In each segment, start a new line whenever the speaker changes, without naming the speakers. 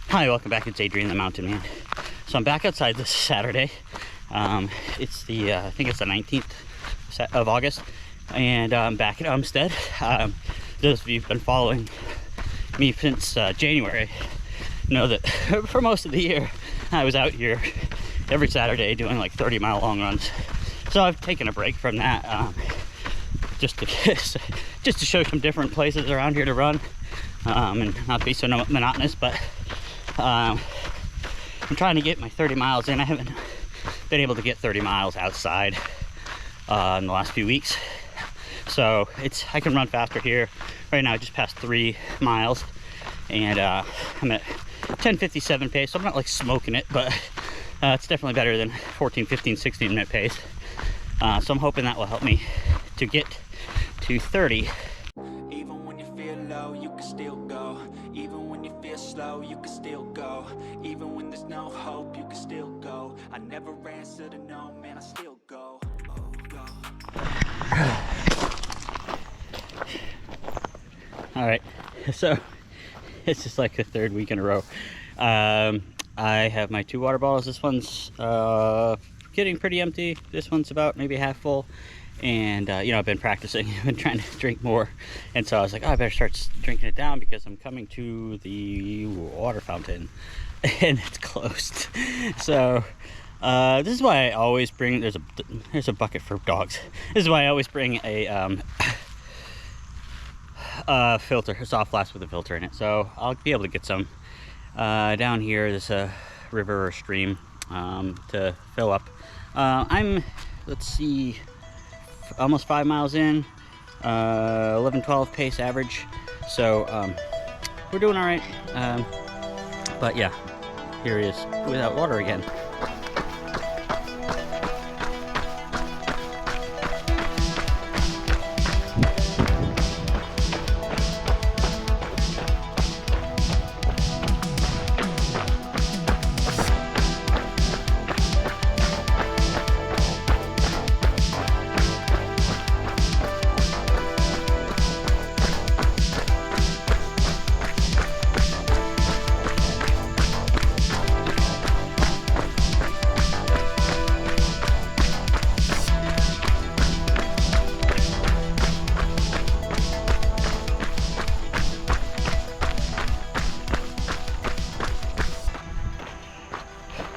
Hi, welcome back. It's Adrian, the Mountain Man. So I'm back outside this Saturday. It's the, I think it's the 19th of August, and I'm back at Umstead. Those of you who've been following me since January know that for most of the year I was out here every Saturday doing like 30-mile long runs. So I've taken a break from that just to show some different places around here to run, and not be so monotonous. But I'm trying to get my 30 miles in. I haven't been able to get 30 miles outside in the last few weeks, so I can run faster here. Right now I just passed 3 miles, and I'm at 10:57 pace, so I'm not like smoking it, but it's definitely better than 14, 15, 16 minute pace. So I'm hoping that will help me to get to 30.
Even when you feel low, you can still go. Even when you feel slow, you can still go. Even when there's no hope, you can still go. I never answer to no, man, I still go.
All right, so it's just like the 3rd week in a row. I have my 2 water bottles. This one's getting pretty empty. This one's about maybe half full. And you know, I've been practicing. I've been trying to drink more, and so I was like, oh, I better start drinking it down because I'm coming to the water fountain and it's closed. So this is why I always bring, there's a bucket for dogs. This is why I always bring a filter, a soft flask with a filter in it, so I'll be able to get some down here. There's a river or stream to fill up. Let's see, almost 5 miles in, 11-12 pace average, so we're doing all right. But yeah, here he is without water again.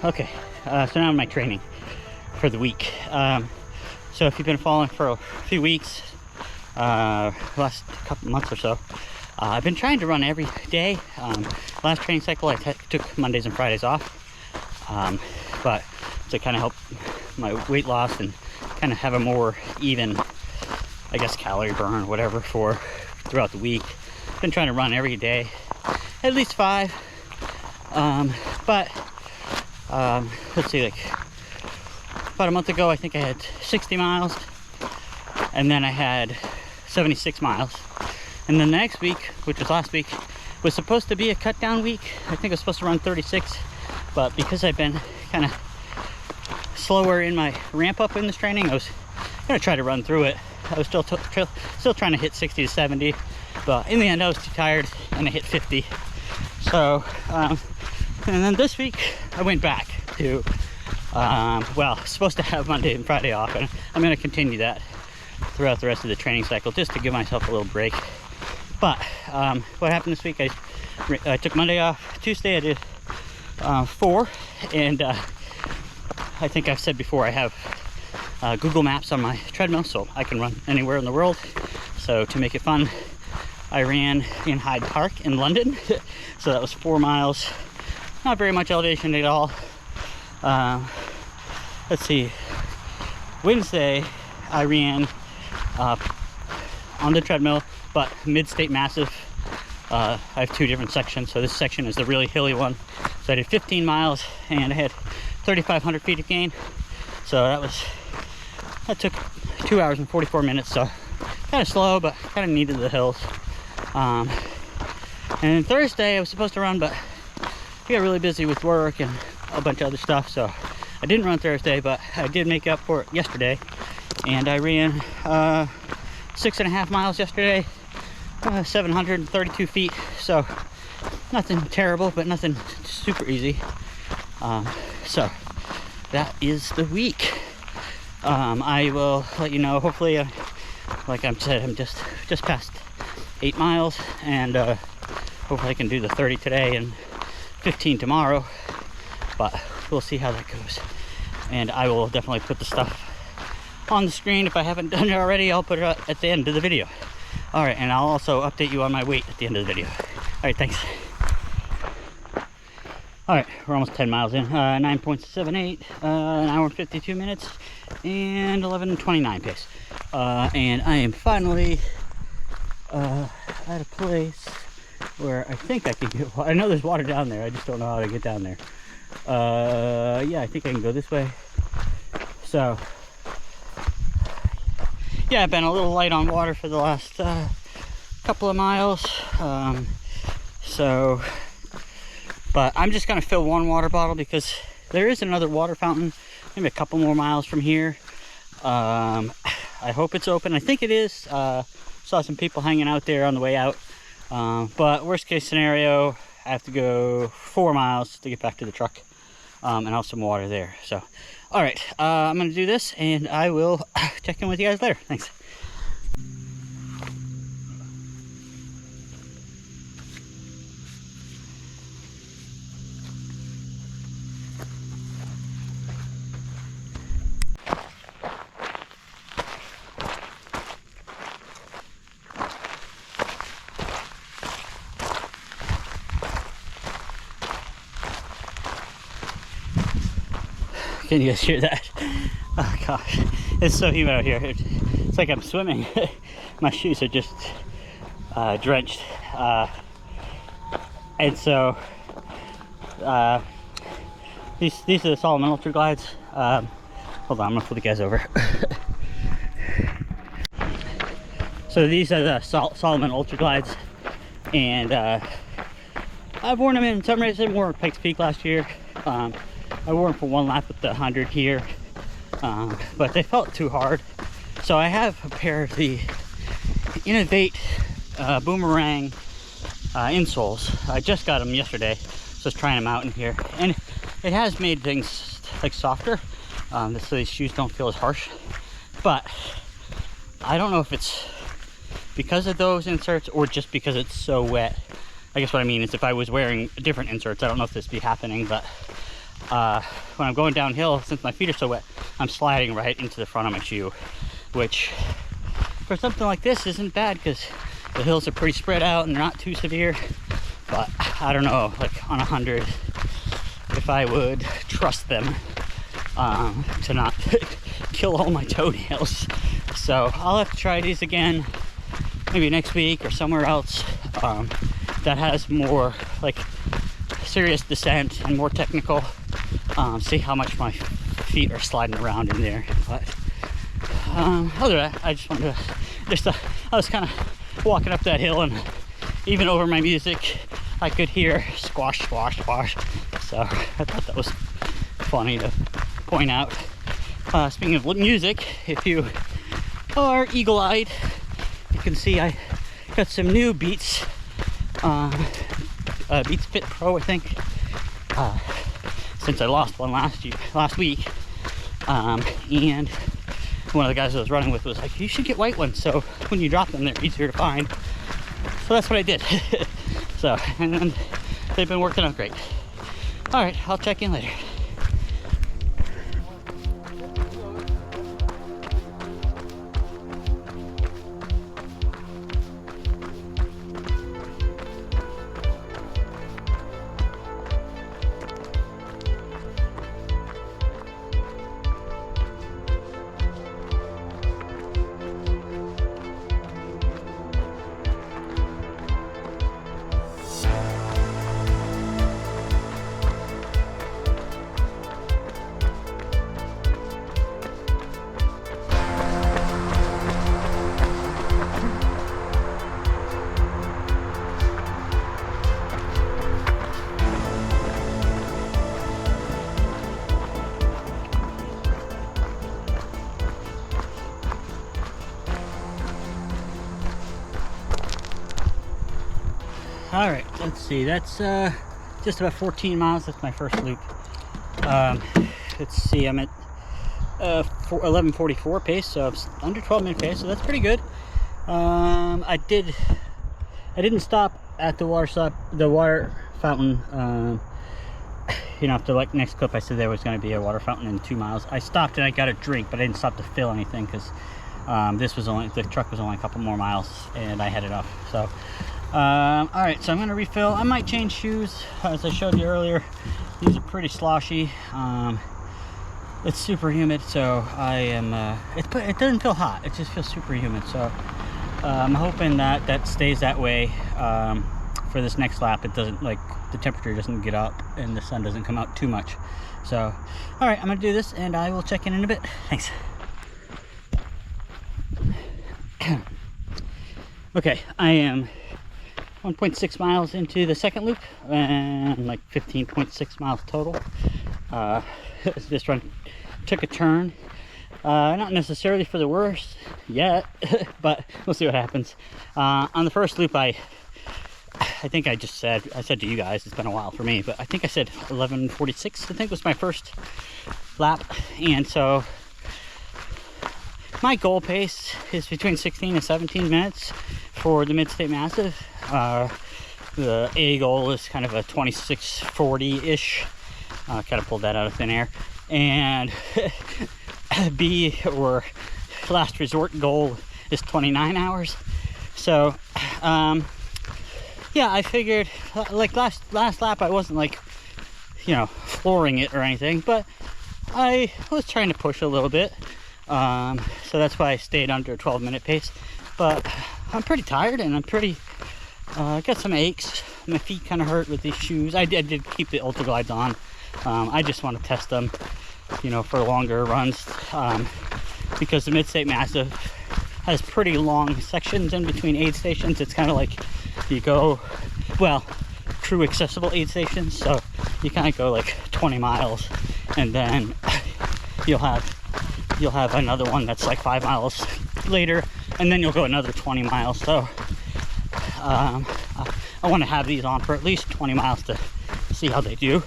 Okay, so now my training for the week. So if you've been following for a few weeks, last couple months or so, I've been trying to run every day. Last training cycle I took Mondays and Fridays off, but to kind of help my weight loss and kind of have a more even, I guess, calorie burn or whatever throughout the week. Been trying to run every day, at least 5, but let's see, like about a month ago I think I had 60 miles, and then I had 76 miles, and then the next week, which was last week, was supposed to be a cut down week. I think I was supposed to run 36, but because I've been kind of slower in my ramp up in this training, I was gonna try to run through it. I was still trying to hit 60 to 70, but in the end I was too tired and I hit 50. So and then this week I went back to, well, supposed to have Monday and Friday off, and I'm going to continue that throughout the rest of the training cycle just to give myself a little break. But what happened this week, I took Monday off. Tuesday I did 4, and I think I've said before I have Google Maps on my treadmill, so I can run anywhere in the world. So to make it fun, I ran in Hyde Park in London. So that was 4 miles. Not very much elevation at all. Let's see. Wednesday, I ran on the treadmill, but mid-state massive. I have 2 different sections. So this section is the really hilly one. So I did 15 miles, and I had 3,500 feet of gain. So that took 2 hours and 44 minutes. So kind of slow, but kind of needed the hills. And then Thursday, I was supposed to run, but I got really busy with work and a bunch of other stuff, so I didn't run Thursday, but I did make up for it yesterday, and I ran 6.5 miles yesterday, 732 feet. So nothing terrible, but nothing super easy. So that is the week. I will let you know, hopefully, like I said, I'm just past 8 miles, and hopefully I can do the 30 today and 15 tomorrow, but we'll see how that goes. And I will definitely put the stuff on the screen. If I haven't done it already, I'll put it at the end of the video. All right, and I'll also update you on my weight at the end of the video. All right, thanks. All right, we're almost 10 miles in, 9.78, an hour and 52 minutes, and 11:29 pace. And I am finally at a place where I think I can get water. I know there's water down there, I just don't know how to get down there. Yeah, I think I can go this way. So, yeah, I've been a little light on water for the last couple of miles. But I'm just gonna fill one water bottle because there is another water fountain maybe a couple more miles from here. I hope it's open. I think it is. Saw some people hanging out there on the way out. But worst case scenario, I have to go 4 miles to get back to the truck and have some water there. So, all right, I'm gonna do this and I will check in with you guys later. Thanks. Can you guys hear that? Oh gosh, it's so humid out here. It's like I'm swimming. My shoes are just drenched. And so these are the Salomon Ultra Glides. Hold on, I'm gonna flip you guys over. So these are the Salomon Ultra Glides, and I've worn them in some races. I wore Pikes Peak last year. I wore them for one lap with the 100 here, but they felt too hard. So I have a pair of the Inov-8 Boomerang insoles. I just got them yesterday, so I was trying them out in here, and it has made things like softer, so these shoes don't feel as harsh. But I don't know if it's because of those inserts or just because it's so wet. I guess what I mean is if I was wearing different inserts, I don't know if this would be happening, but when I'm going downhill, since my feet are so wet, I'm sliding right into the front of my shoe, which for something like this isn't bad because the hills are pretty spread out and they're not too severe. But I don't know, like on 100, if I would trust them to not kill all my toenails. So I'll have to try these again maybe next week or somewhere else that has more like serious descent and more technical. See how much my feet are sliding around in there. But other than that, I just wanted to I was kind of walking up that hill, and even over my music I could hear squash, squash, squash. So I thought that was funny to point out. Speaking of music, if you are eagle-eyed, you can see I got some new Beats Beats Fit Pro, I think, since I lost one last week, and one of the guys I was running with was like, you should get white ones, so when you drop them they're easier to find. So that's what I did. So, and then they've been working out great. All right, I'll check in later. let's see, that's just about 14 miles. That's my first loop. Let's see, I'm at 11:44 pace, so it's under 12-minute pace, so that's pretty good. I didn't stop at the water fountain. You know, after like next clip I said there was going to be a water fountain in 2 miles. I stopped and I got a drink, but I didn't stop to fill anything because the truck was only a couple more miles and I headed off. So all right, so I'm going to refill. I might change shoes, as I showed you earlier. These are pretty sloshy. It's super humid, so I am it doesn't feel hot, it just feels super humid. So I'm hoping that that stays that way for this next lap. It doesn't, like, the temperature doesn't get up and the sun doesn't come out too much. So all right, I'm gonna do this and I will check in a bit. Thanks. Okay, I am 1.6 miles into the second loop and like 15.6 miles total. This run took a turn, not necessarily for the worst yet, but we'll see what happens. On the first loop, I think I said to you guys, it's been a while for me, but I think I said 11:46, I think was my first lap. And so my goal pace is between 16 and 17 minutes for the Mid-State Massive. The A goal is kind of a 26:40-ish. Kind of pulled that out of thin air. And B, or last resort goal, is 29 hours. So yeah, I figured, like last lap I wasn't, like, you know, flooring it or anything, but I was trying to push a little bit. So that's why I stayed under a 12-minute pace. But I'm pretty tired and I'm pretty got some aches. My feet kind of hurt with these shoes. I did keep the Ultra Glides on. I just want to test them, you know, for longer runs, because the Mid-State Massive has pretty long sections in between aid stations. It's kind of like you go, well, crew accessible aid stations, so you kind of go like 20 miles and then you'll have another one that's like 5 miles later, and then you'll go another 20 miles. So I want to have these on for at least 20 miles to see how they do,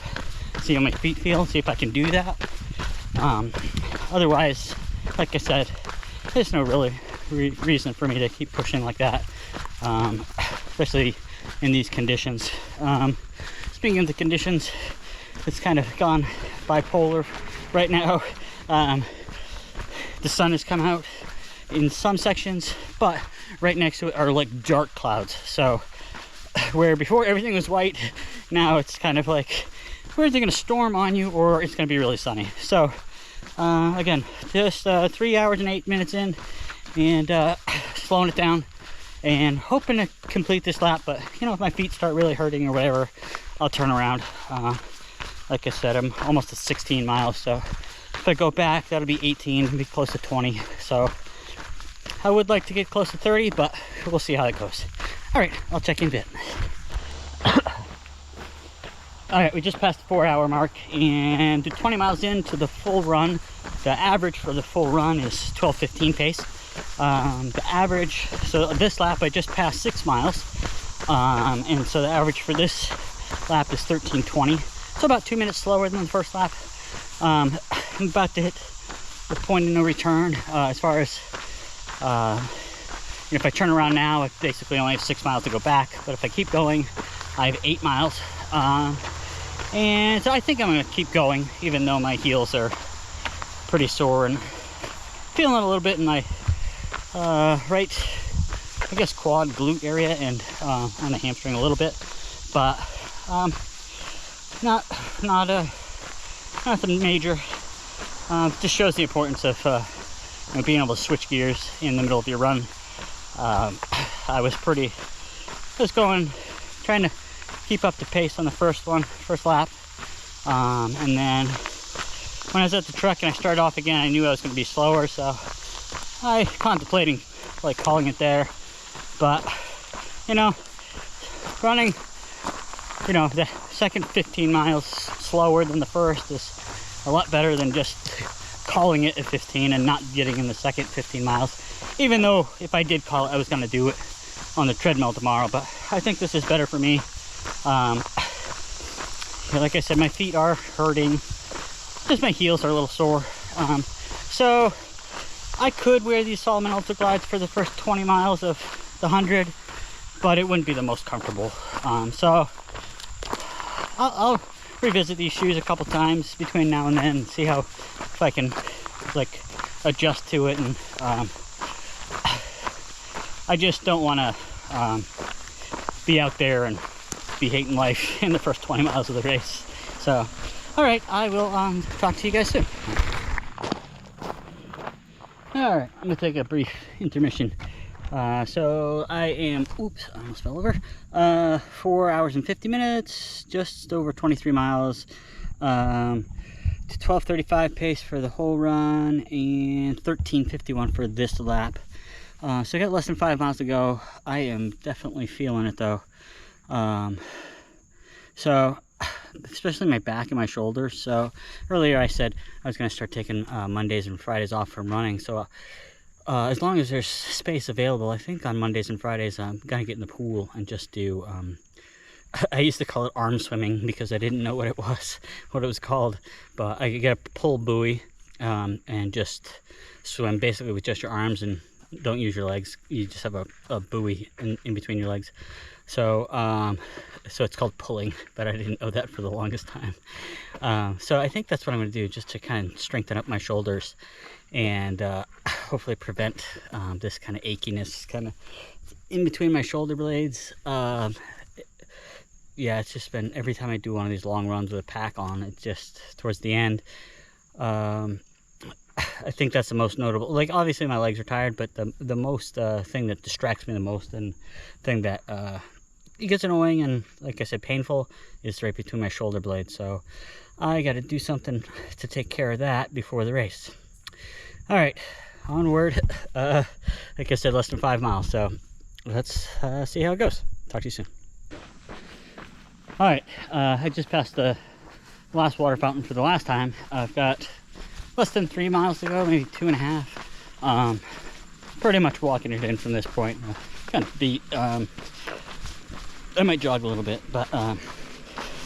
see how my feet feel, see if I can do that. Otherwise, like I said, there's no really reason for me to keep pushing like that, especially in these conditions. Speaking of the conditions, it's kind of gone bipolar right now. The sun has come out in some sections, but right next to it are like dark clouds. So where before everything was white, now it's kind of like, we're either going to storm on you or it's going to be really sunny. So again, just 3 hours and 8 minutes in, and slowing it down and hoping to complete this lap. But you know, if my feet start really hurting or whatever, I'll turn around. Like I said, I'm almost at 16 miles, so if I go back, that'll be 18, be close to 20. So I would like to get close to 30, but we'll see how that goes. All right, I'll check in a bit. All right, we just passed the 4-hour mark, and 20 miles into the full run. The average for the full run is 12:15 pace. The average, so this lap I just passed 6 miles, and so the average for this lap is 13:20. So about 2 minutes slower than the first lap. I'm about to hit the point of no return, as far as if I turn around now, I basically only have 6 miles to go back, but if I keep going, I have 8 miles. And so I think I'm going to keep going, even though my heels are pretty sore and feeling it a little bit in my right, I guess, quad glute area, and on the hamstring a little bit, but nothing major. Just shows the importance of you know, being able to switch gears in the middle of your run. I was trying to keep up the pace on the first lap, and then when I was at the truck and I started off again, I knew I was going to be slower, so I contemplating like calling it there. But you know, running, you know, the second 15 miles slower than the first is a lot better than just calling it at 15 and not getting in the second 15 miles. Even though if I did call it, I was going to do it on the treadmill tomorrow. But I think this is better for me. Like I said, my feet are hurting. Just my heels are a little sore. So I could wear these Salomon Ultra Glides for the first 20 miles of the 100, but it wouldn't be the most comfortable. So I'll revisit these shoes a couple times between now and then and see how, if I can like adjust to it. And I just don't want to be out there and be hating life in the first 20 miles of the race. So all right, I will talk to you guys soon. All right, I'm gonna take a brief intermission. So I am, oops, I almost fell over. 4 hours and 50 minutes, just over 23 miles. To 12:35 pace for the whole run and 13:51 for this lap. So I got less than 5 miles to go. I am definitely feeling it though. So especially my back and my shoulders. So earlier I said I was going to start taking Mondays and Fridays off from running. So as long as there's space available, I think on Mondays and Fridays I'm going to get in the pool and just do, I used to call it arm swimming because I didn't know what it was called. But I could get a pull buoy and just swim basically with just your arms and don't use your legs. You just have a buoy in between your legs. So so it's called pulling, but I didn't know that for the longest time. So I think that's what I'm going to do, just to kind of strengthen up my shoulders and hopefully prevent this kind of achiness kind of in between my shoulder blades. Yeah, it's just been, every time I do one of these long runs with a pack on, it's just towards the end. I think that's the most notable. Like, obviously my legs are tired, but the most thing that distracts me the most and thing that it gets annoying and, like I said, painful is right between my shoulder blades. So I got to do something to take care of that before the race. All right, onward. Like I said, less than 5 miles. So let's see how it goes. Talk to you soon. All right, I just passed the last water fountain for the last time. I've got less than 3 miles to go, maybe 2.5. Pretty much walking it in from this point. Kind of beat. I might jog a little bit, but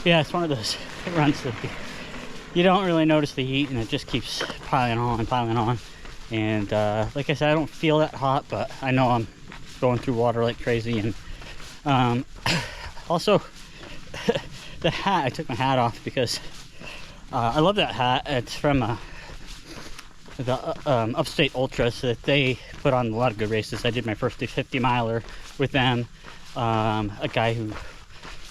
yeah, it's one of those runs that you don't really notice the heat, and it just keeps piling on and piling on. And like I said, I don't feel that hot, but I know I'm going through water like crazy. And also the hat, I took my hat off because I love that hat. It's from the Upstate Ultras that they put on a lot of good races. I did my first 50 miler with them. A guy who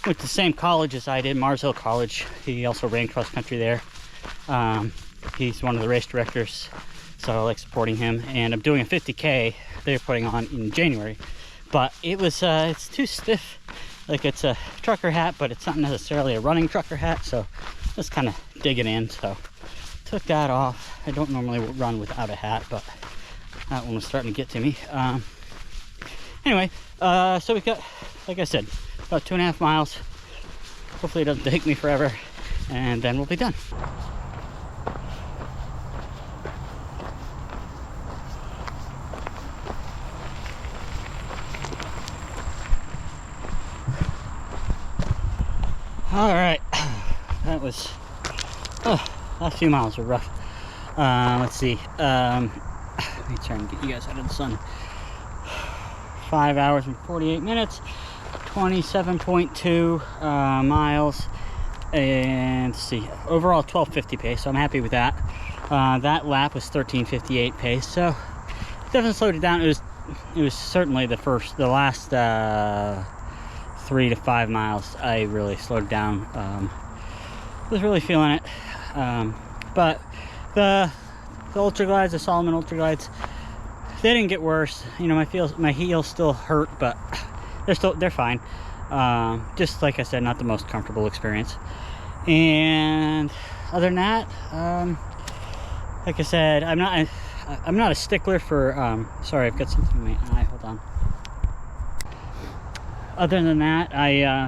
went to the same college as I did, Mars Hill College. He also ran cross country there. He's one of the race directors, so I like supporting him. And I'm doing a 50K they're putting on in January, but it was it's too stiff. Like, it's a trucker hat, but it's not necessarily a running trucker hat, so just kind of digging in. So took that off. I don't normally run without a hat, but that one was starting to get to me. Anyway, so we've got, like I said, about 2.5 miles. Hopefully it doesn't take me forever, and then we'll be done. All right, that was, last few miles were rough. Let's see, let me try and get you guys out of the sun. 5 hours and 48 minutes, 27.2 miles, and let's see, overall 12:50 pace, so I'm happy with that. That lap was 13:58 pace, so definitely slowed it down. It was certainly the last 3 to 5 miles I really slowed down. Was really feeling it. But the Ultra Glides, the Salomon Ultra Glides, they didn't get worse. You know, my heels still hurt, but they're fine. Just like I said, not the most comfortable experience. And other than that, like I said, I'm not a stickler for sorry, I've got something in my eye, hold on. Other than that,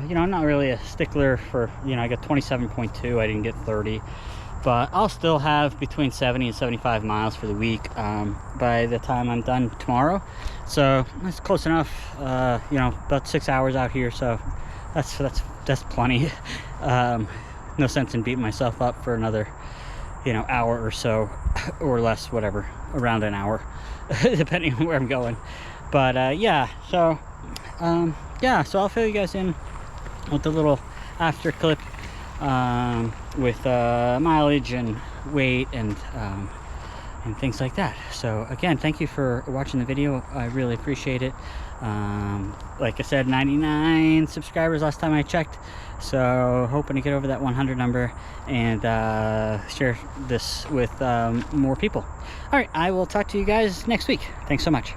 you know, I'm not really a stickler for, you know, I got 27.2, I didn't get 30, but I'll still have between 70 and 75 miles for the week by the time I'm done tomorrow. So that's close enough. You know, about 6 hours out here, so that's that's plenty. No sense in beating myself up for another, you know, hour or so, or less, whatever, around an hour, depending on where I'm going. But yeah, so so I'll fill you guys in with a little after clip with mileage and weight and things like that. So again, thank you for watching the video. I really appreciate it. Like I said, 99 subscribers last time I checked, so hoping to get over that 100 number and share this with more people. All right, I will talk to you guys next week. Thanks so much.